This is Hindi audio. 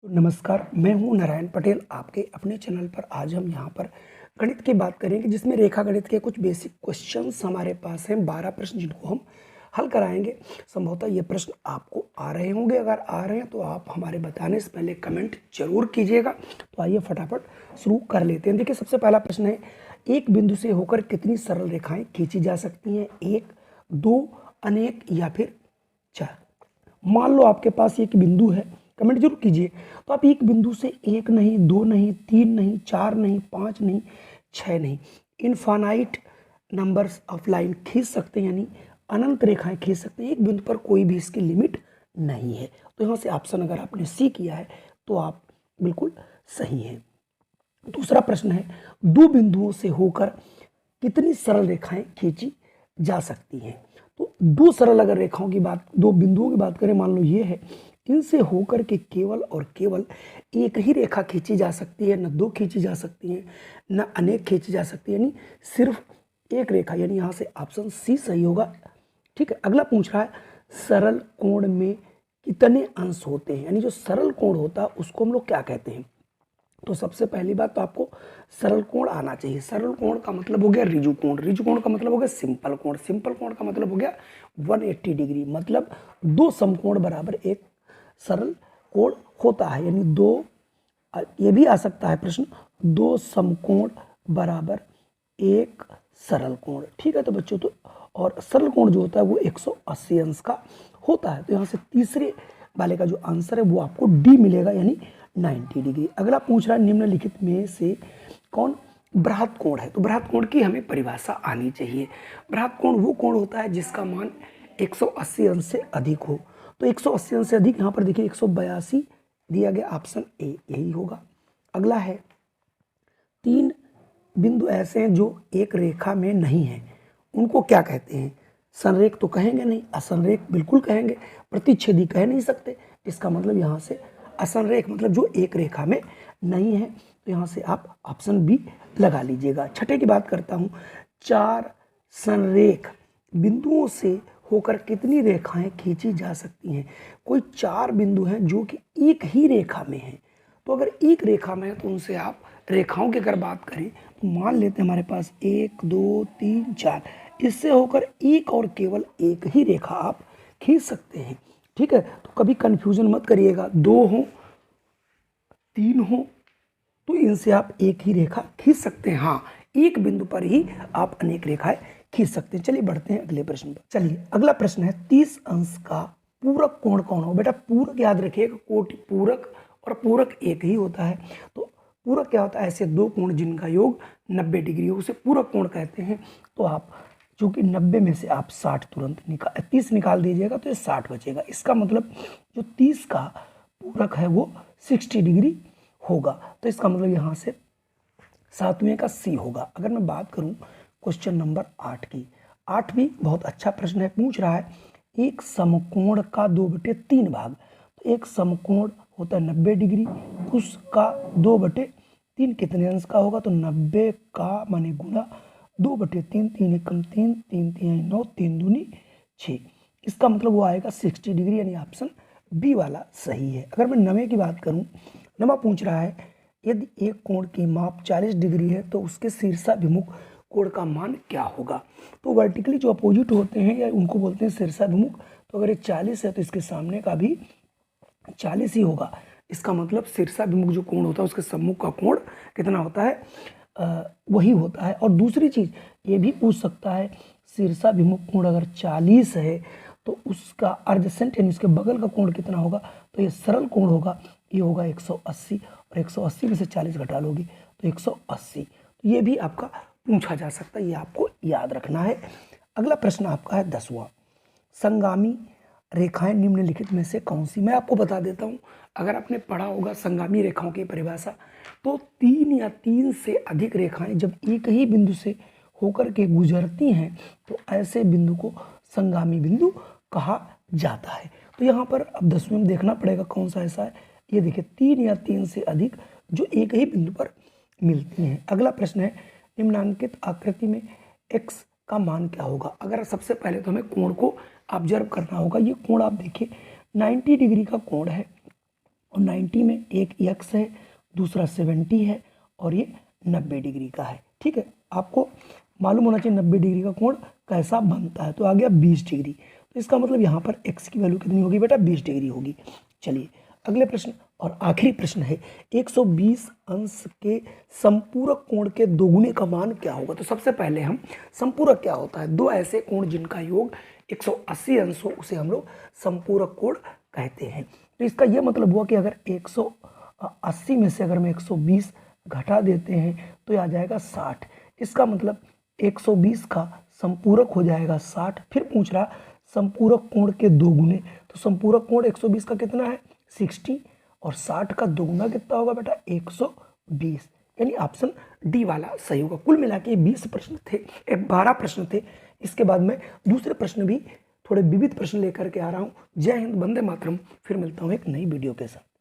तो नमस्कार, मैं हूं नारायण पटेल आपके अपने चैनल पर। आज हम यहां पर गणित की बात करेंगे जिसमें रेखा गणित के कुछ बेसिक क्वेश्चंस हमारे पास हैं। 12 प्रश्न जिनको हम हल कराएंगे। संभवतः ये प्रश्न आपको आ रहे होंगे, अगर आ रहे हैं तो आप हमारे बताने से पहले कमेंट जरूर कीजिएगा। तो आइए फटाफट शुरू कर लेते हैं। देखिए, सबसे पहला प्रश्न है, एक बिंदु से होकर कितनी सरल रेखाएं खींची जा सकती हैं? एक, दो, अनेक या फिर चार। मान लो आपके पास एक बिंदु है, कमेंट जरूर कीजिए। तो आप एक बिंदु से एक नहीं, दो नहीं, तीन नहीं, चार नहीं, पाँच नहीं, छः नहीं, इनफाइनाइट नंबर्स ऑफ लाइन खींच सकते हैं, यानी अनंत रेखाएं खींच सकते हैं। एक बिंदु पर कोई भी इसकी लिमिट नहीं है। तो यहाँ से ऑप्शन अगर आपने सी किया है तो आप बिल्कुल सही हैं। दूसरा प्रश्न है, दो बिंदुओं से होकर कितनी सरल रेखाएं खींची जा सकती हैं? तो दो सरल अगर रेखाओं की बात, दो बिंदुओं की बात करें, मान लो ये है, इनसे होकर के केवल और केवल एक ही रेखा खींची जा सकती है, न दो खींची जा सकती है, न अनेक खींची जा सकती है, यानी सिर्फ एक रेखा, यानी यहाँ से ऑप्शन सी सही होगा। ठीक है, अगला पूछ रहा है, सरल कोण में कितने अंश होते हैं? यानी जो सरल कोण होता है उसको हम लोग क्या कहते हैं? तो सबसे पहली बात तो आपको सरल कोण आना चाहिए। सरल कोण का मतलब हो गया रिजु कोण, रिजु कोण का मतलब हो गया सिंपल कोण, सिंपल कोण का मतलब हो गया 180 डिग्री, मतलब दो समकोण बराबर एक सरल कोण होता है। यानी दो, ये भी आ सकता है प्रश्न, दो समकोण बराबर एक सरल कोण। ठीक है, तो बच्चों, तो और सरल कोण जो होता है वो 180 अंश का होता है। तो यहाँ से तीसरे वाले का जो आंसर है वो आपको डी मिलेगा, यानी 90 डिग्री। अगला पूछ रहा है, निम्नलिखित में से कौन बृहत कोण है? तो बृहत कोण की हमें परिभाषा आनी चाहिए। बृहत कोण वो कोण होता है जिसका मान 180 अंश से अधिक हो। तो 180 अंश से अधिक, यहाँ पर देखिए 182 दिया गया, ऑप्शन ए यही होगा। अगला है, तीन बिंदु ऐसे हैं जो एक रेखा में नहीं है, उनको क्या कहते हैं? संरेख तो कहेंगे नहीं, असंरेख बिल्कुल कहेंगे, प्रतिच्छेदी कह नहीं सकते। इसका मतलब यहाँ से असंरेख मतलब जो एक रेखा में नहीं है। तो यहाँ से आप ऑप्शन बी लगा लीजिएगा। छठे की बात करता हूँ, चार संरेख बिंदुओं से होकर कितनी रेखाएं खींची जा सकती हैं? कोई चार बिंदु हैं जो कि एक ही रेखा में हैं। तो अगर एक रेखा में है तो उनसे आप रेखाओं की अगर बात करें तो मान लेते हैं हमारे पास एक, दो, तीन, चार, इससे होकर एक और केवल एक ही रेखा आप खींच सकते हैं। ठीक है, तो कभी कंफ्यूजन मत करिएगा, दो हो, तीन हो, तो इनसे आप एक ही रेखा खींच सकते हैं। हाँ, एक बिंदु पर ही आप अनेक रेखाएं खींच सकते हैं। चलिए बढ़ते हैं अगले प्रश्न पर। चलिए, अगला प्रश्न है, 30 अंश का पूरक कोण कौन हो? बेटा, पूरक याद रखिएगा, कोटि पूरक और पूरक एक ही होता है। तो पूरक क्या होता है? ऐसे दो कोण जिनका योग 90 डिग्री हो, उसे पूरक कोण कहते हैं। तो आप चूंकि 90 में से आप 60 तुरंत 30 निकाल दीजिएगा तो ये 60 बचेगा। इसका मतलब जो 30 का पूरक है वो 60 डिग्री होगा। तो इसका मतलब यहाँ से सातवें का सी होगा। अगर मैं बात करूं क्वेश्चन नंबर 8 की, 8 भी बहुत अच्छा प्रश्न है। पूछ रहा है, एक समकोण का 2/3 भाग। तो एक समकोण होता है 90 डिग्री, उसका 2/3 कितने अंश का होगा? तो 90 का माने गुना 2/3, 3 एकम 3, 3 3 9, 3 दूनी 6। इसका मतलब वो आएगा 60 डिग्री, यानी ऑप्शन बी वाला सही है। अगर मैं नवे की बात करूं, नवा पूछ रहा है, यदि एक कोण की माप 40 डिग्री है तो उसके शीर्षाभिमुख कोण का मान क्या होगा? तो वर्टिकली जो अपोजिट होते हैं या उनको बोलते हैं शीर्षाभिमुख। तो अगर ये 40 है तो इसके सामने का भी 40 ही होगा। इसका मतलब शीर्षाभिमुख जो कोण होता है उसके सम्मुख का कोण कितना होता है? वही होता है। और दूसरी चीज ये भी पूछ सकता है, शीर्षाभिमुख कोण अगर 40 है तो उसका अर्धसेंट यानी उसके बगल का कोण कितना होगा? तो ये सरल कोण होगा, ये होगा 180, और 180 में से 40 घटा लोगे तो 180। तो ये भी आपका पूछा जा सकता है, ये आपको याद रखना है। अगला प्रश्न आपका है 10वां, संगामी रेखाएं निम्नलिखित में से कौन सी? मैं आपको बता देता हूं, अगर आपने पढ़ा होगा संगामी रेखाओं की परिभाषा, तो 3 या 3 से अधिक रेखाएं जब एक ही बिंदु से होकर के गुजरती हैं तो ऐसे बिंदु को संगामी बिंदु कहा जाता है। तो यहाँ पर अब 10वें में देखना पड़ेगा कौन सा ऐसा है। ये देखिए, 3 या 3 से अधिक जो एक ही बिंदु पर मिलती हैं। अगला प्रश्न है, निम्नांकित आकृति में x का मान क्या होगा? अगर सबसे पहले तो हमें कोण को ऑब्जर्व करना होगा। ये कोण आप देखिए 90 डिग्री का कोण है और 90 में एक x है, दूसरा 70 है और ये 90 डिग्री का है। ठीक है, आपको मालूम होना चाहिए 90 डिग्री का कोण कैसा बनता है। तो आ गया 20 डिग्री। तो इसका मतलब यहाँ पर x की वैल्यू कितनी होगी बेटा? 20 डिग्री होगी। चलिए अगले प्रश्न और आखिरी प्रश्न है, 120 अंश के संपूरक कोण के दोगुने का मान क्या होगा? तो सबसे पहले हम संपूरक क्या होता है, दो ऐसे कोण जिनका योग 180 अंश हो उसे हम लोग संपूरक कोण कहते हैं। तो इसका यह मतलब हुआ कि अगर 180 में से अगर मैं 120 घटा देते हैं तो यह आ जाएगा 60। इसका मतलब 120 का संपूरक हो जाएगा 60। फिर पूछ रहा संपूरक कोण के दोगुने, तो संपूरक कोण 120 का कितना है? 60 और 60 का दोगुना कितना होगा बेटा? 120। यानी ऑप्शन डी वाला सही होगा। कुल मिला के 20 प्रश्न थे, 12 प्रश्न थे। इसके बाद में दूसरे प्रश्न भी थोड़े विविध प्रश्न लेकर के आ रहा हूँ। जय हिंद, वंदे मातरम। फिर मिलता हूँ एक नई वीडियो के साथ।